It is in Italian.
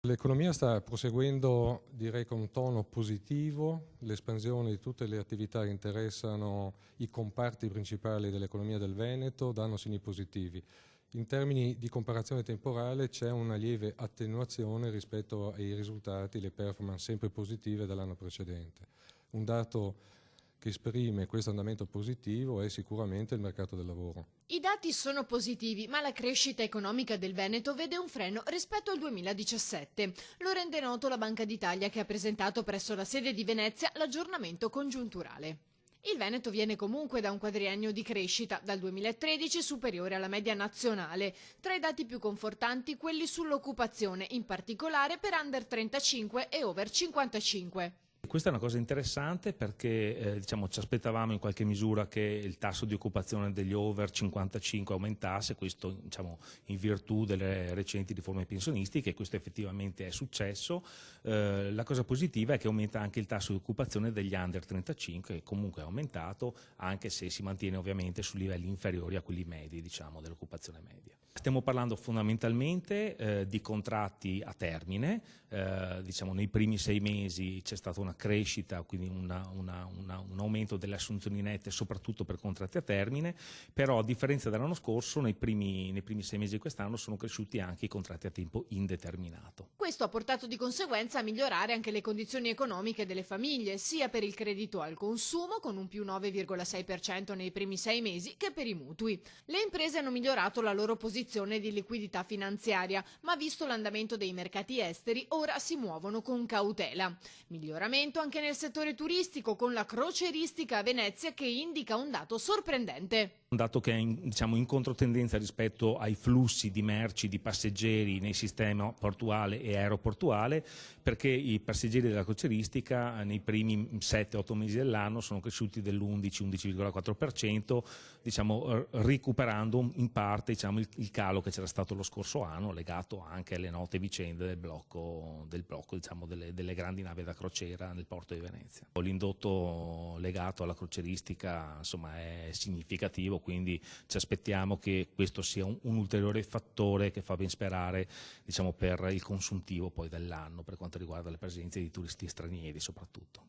L'economia sta proseguendo, direi, con un tono positivo. L'espansione di tutte le attività che interessano i comparti principali dell'economia del Veneto danno segni positivi. In termini di comparazione temporale c'è una lieve attenuazione rispetto ai risultati, le performance sempre positive dell'anno precedente. Un dato che esprime questo andamento positivo è sicuramente il mercato del lavoro. I dati sono positivi, ma la crescita economica del Veneto vede un freno rispetto al 2017. Lo rende noto la Banca d'Italia, che ha presentato presso la sede di Venezia l'aggiornamento congiunturale. Il Veneto viene comunque da un quadriennio di crescita, dal 2013 superiore alla media nazionale. Tra i dati più confortanti quelli sull'occupazione, in particolare per under 35 e over 55. Questa è una cosa interessante perché ci aspettavamo in qualche misura che il tasso di occupazione degli over 55 aumentasse, questo in virtù delle recenti riforme pensionistiche, e questo effettivamente è successo. La cosa positiva è che aumenta anche il tasso di occupazione degli under 35, che comunque è aumentato, anche se si mantiene ovviamente su livelli inferiori a quelli medi, dell'occupazione media. Stiamo parlando fondamentalmente di contratti a termine, nei primi 6 mesi c'è stata una crescita, quindi un aumento delle assunzioni nette, soprattutto per contratti a termine, però a differenza dell'anno scorso nei primi 6 mesi di quest'anno sono cresciuti anche i contratti a tempo indeterminato. Questo ha portato di conseguenza a migliorare anche le condizioni economiche delle famiglie, sia per il credito al consumo, con un più 9,6% nei primi 6 mesi, che per i mutui. Le imprese hanno migliorato la loro posizione di liquidità finanziaria, ma visto l'andamento dei mercati esteri, ora si muovono con cautela. Miglioramento anche nel settore turistico, con la crocieristica a Venezia che indica un dato sorprendente. Un dato che è in controtendenza rispetto ai flussi di merci, di passeggeri nei sistemi portuale e aeroportuale, perché i passeggeri della crocieristica nei primi 7-8 mesi dell'anno sono cresciuti dell'11-11,4%, recuperando in parte il calo che c'era stato lo scorso anno, legato anche alle note vicende del blocco delle grandi navi da crociera nel porto di Venezia. L'indotto legato alla crocieristica è significativo, quindi ci aspettiamo che questo sia un ulteriore fattore che fa ben sperare per il consuntivo poi dell'anno per quanto riguarda le presenze di turisti stranieri soprattutto.